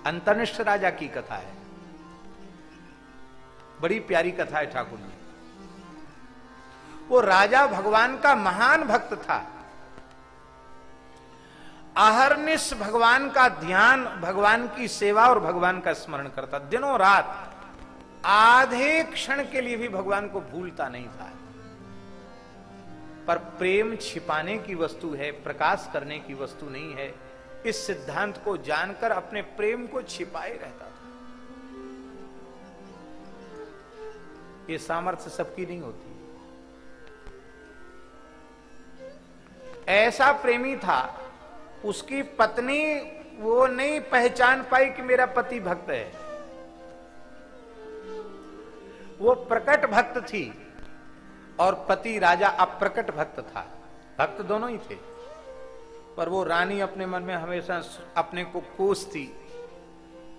अंतर्निष्ठ राजा की कथा है, बड़ी प्यारी कथा है ठाकुर जी। वो राजा भगवान का महान भक्त था, अहरनिश भगवान का ध्यान, भगवान की सेवा और भगवान का स्मरण करता, दिनों रात, आधे क्षण के लिए भी भगवान को भूलता नहीं था। पर प्रेम छिपाने की वस्तु है, प्रकाश करने की वस्तु नहीं है, इस सिद्धांत को जानकर अपने प्रेम को छिपाए रहता था। ये सामर्थ्य सबकी नहीं होती। ऐसा प्रेमी था, उसकी पत्नी वो नहीं पहचान पाई कि मेरा पति भक्त है। वो प्रकट भक्त थी और पति राजा अप्रकट भक्त था। भक्त दोनों ही थे, पर वो रानी अपने मन में हमेशा अपने को कोसती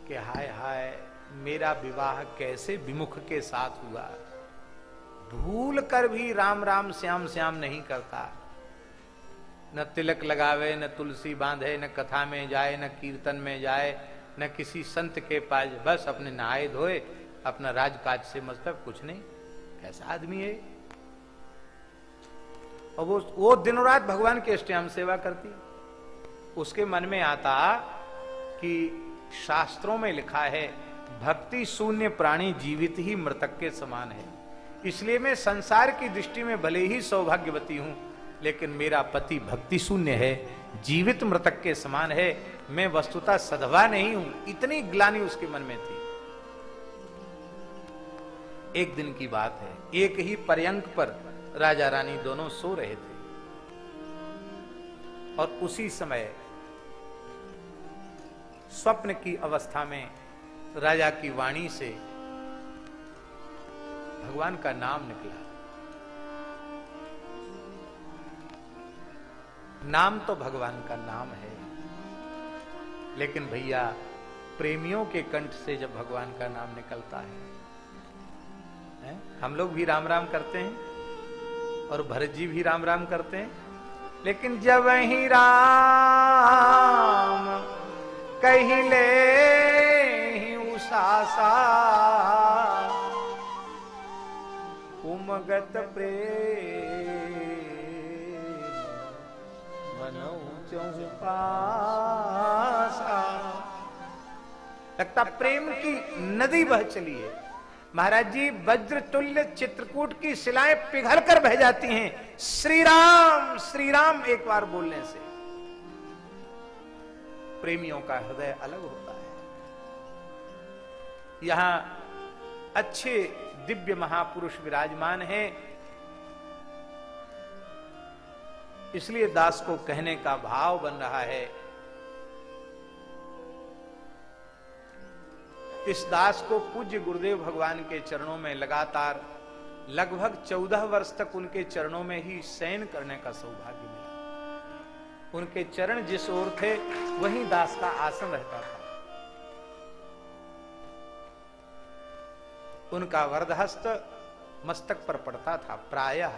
कि हाय हाय मेरा विवाह कैसे विमुख के साथ हुआ। भूल कर भी राम राम श्याम श्याम नहीं करता, न तिलक लगावे, न तुलसी बांधे, न कथा में जाए, न कीर्तन में जाए, न किसी संत के पास, बस अपने नहाए धोए अपना राजकाज से मतलब कुछ नहीं। कैसा आदमी है। और वो दिनों रात भगवान के अष्टयाम सेवा करती। उसके मन में आता कि शास्त्रों में लिखा है भक्ति शून्य प्राणी जीवित ही मृतक के समान है, इसलिए मैं संसार की दृष्टि में भले ही सौभाग्यवती हूं, लेकिन मेरा पति भक्ति शून्य है, जीवित मृतक के समान है, मैं वस्तुतः सधवा नहीं हूं। इतनी ग्लानि उसके मन में थी। एक दिन की बात है, एक ही पर्यंक पर राजा रानी दोनों सो रहे थे और उसी समय स्वप्न की अवस्था में राजा की वाणी से भगवान का नाम निकला। नाम तो भगवान का नाम है, लेकिन भैया प्रेमियों के कंठ से जब भगवान का नाम निकलता है, हम लोग भी राम राम करते हैं और भरत जी भी राम राम करते हैं, लेकिन जब ही राम कहिले ही उसासा उमगत प्रेम मनऊ चौपासा। लगता प्रेम की नदी बह चली है। महाराज जी वज्र तुल्य चित्रकूट की शिलाएं पिघल कर बह जाती हैं श्री राम एक बार बोलने से। प्रेमियों का हृदय अलग होता है। यहां अच्छे दिव्य महापुरुष विराजमान हैं, इसलिए दास को कहने का भाव बन रहा है। इस दास को पूज्य गुरुदेव भगवान के चरणों में लगातार लगभग 14 वर्ष तक उनके चरणों में ही शयन करने का सौभाग्य मिला। उनके चरण जिस ओर थे वहीं दास का आसन रहता था। उनका वरदहस्त मस्तक पर पड़ता था प्रायः।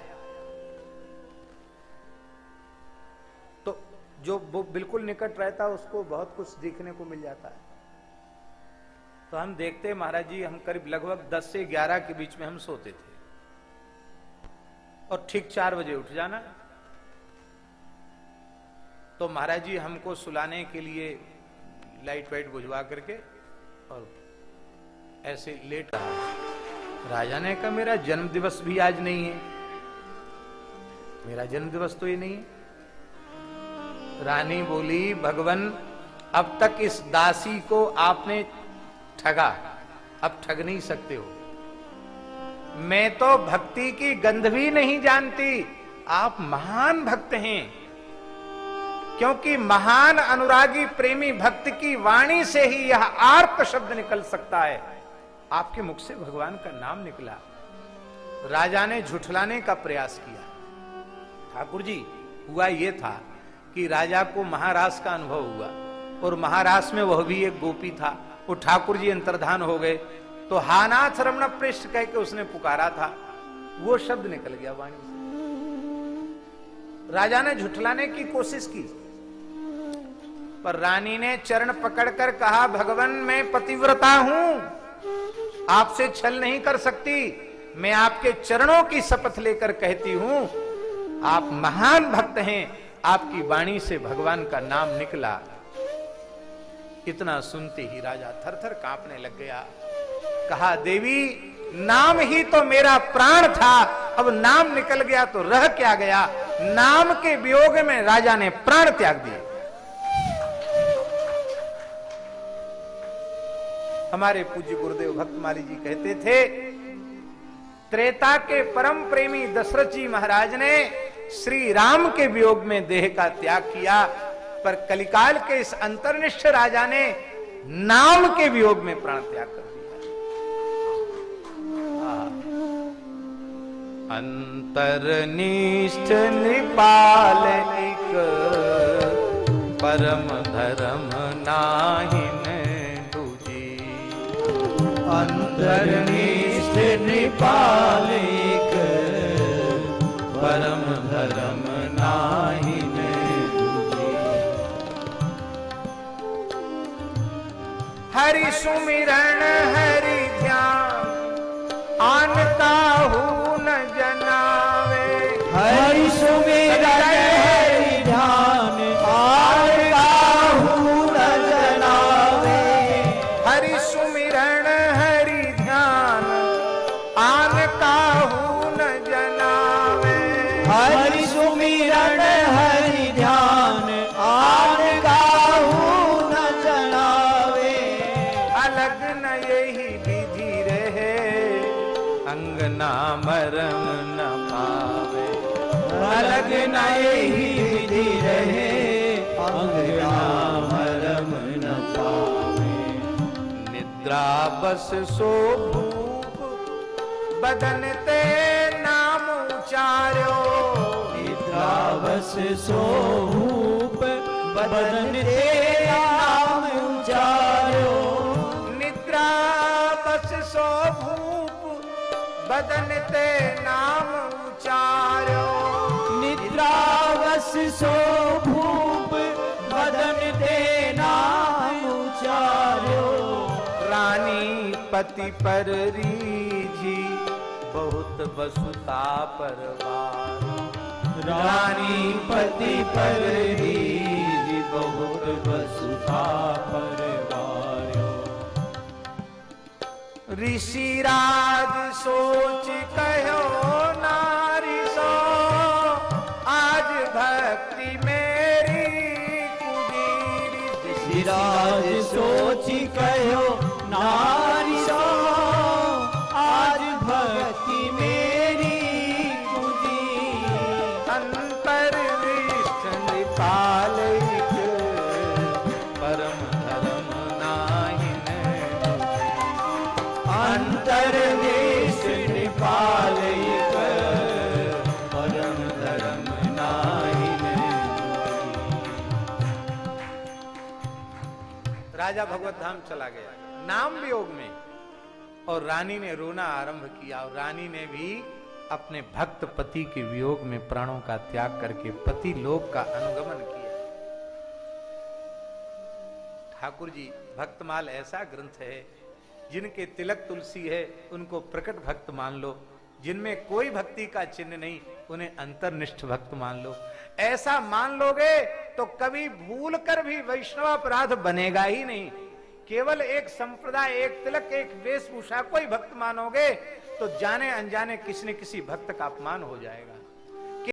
तो जो वो बिल्कुल निकट रहता उसको बहुत कुछ देखने को मिल जाता है। तो हम देखते महाराज जी, हम करीब लगभग 10 से 11 के बीच में हम सोते थे और ठीक 4 बजे उठ जाना। तो महाराज जी हमको सुलाने के लिए लाइट वाइट बुझवा करके और ऐसे लेट रहा। राजा ने कहा मेरा जन्म दिवस भी आज नहीं है, मेरा जन्म दिवस तो ये नहीं है। रानी बोली भगवान अब तक इस दासी को आपने ठगा, अब ठग नहीं सकते हो। मैं तो भक्ति की गंध भी नहीं जानती, आप महान भक्त हैं। क्योंकि महान अनुरागी प्रेमी भक्त की वाणी से ही यह आर्त शब्द निकल सकता है। आपके मुख से भगवान का नाम निकला। राजा ने झुठलाने का प्रयास किया। ठाकुर जी हुआ यह था कि राजा को महारास का अनुभव हुआ और महारास में वह भी एक गोपी था। वो ठाकुर जी अंतर्धान हो गए तो हानाथ रमण पृष्ठ कह के उसने पुकारा था, वो शब्द निकल गया वाणी से। राजा ने झुठलाने की कोशिश की पर रानी ने चरण पकड़कर कहा, भगवान मैं पतिव्रता हूं, आपसे छल नहीं कर सकती, मैं आपके चरणों की शपथ लेकर कहती हूं, आप महान भक्त हैं, आपकी वाणी से भगवान का नाम निकला। इतना सुनते ही राजा थरथर कांपने लग गया। कहा, देवी नाम ही तो मेरा प्राण था, अब नाम निकल गया तो रह क्या गया। नाम के वियोग में राजा ने प्राण त्याग दिए। हमारे पूज्य गुरुदेव भक्तमाली जी कहते थे, त्रेता के परम प्रेमी दशरथ जी महाराज ने श्री राम के वियोग में देह का त्याग किया, पर कलिकाल के इस अंतर्निष्ठ राजा ने नाम के वियोग में प्राण त्याग कर दिया। अंतर्निष्ठ निपाल एक परम धर्म नाहिन दूजी। अंतर्निष्ठ निपाल एक परम धर्म नाहिन दूजी। हरि सुमिरन हरि ध्यान आन काहू न जनावे। हरि सुमिरन हरि ध्यान आन काहू न जनावे। हरि सुमिरन हरि ध्यान आन काहू न जनावे। हरि सुमिरन हरि ध्यान आन काहू न जनावे। अलग न यही विधि रहे अंगना मरम न पावे। अलग न यही विधि रहे अंगना मरम न पावे। निद्रा बस सो भूप बदन ते नाम उचार्यो। निद्रा बस सो भूप बदन ते नाम उचार्यो। निद्रा बस सो भूप बदन ते नाम उचार्यो। निद्रा बस सो भूप बदन ते नाम उचार्यो। रानी पति पर रीझी बहुत बसुता परवार। रानी पति पर रीझी बहुत बसुता परवार्यो। ऋषिराज सोच कहो नारी सो आज भक्ति मेरी कुदीरी। ऋषिराज सोची कहो नारी सो आज भक्ति मेरी कुदी। अंतर्निष्ठ निपाल एक परम धर्म नाहिन दूजी। अंतर्निष्ठ निपाल एक परम धर्म नाहिन दूजी। राजा भगवत धाम चला गया नाम वियोग में, और रानी ने रोना आरंभ किया, और रानी ने भी अपने भक्त पति के वियोग में प्राणों का त्याग करके पति लोक का अनुगमन किया। ठाकुर जी भक्तमाल ऐसा ग्रंथ है, जिनके तिलक तुलसी है उनको प्रकट भक्त मान लो, जिनमें कोई भक्ति का चिन्ह नहीं उन्हें अंतर्निष्ठ भक्त मान लो। ऐसा मान लोगे तो कभी भूल कर भी वैष्णव अपराध बनेगा ही नहीं। केवल एक संप्रदाय, एक तिलक, एक वेशभूषा को ही भक्त मानोगे तो जाने अनजाने किसी न किसी भक्त का अपमान हो जाएगा।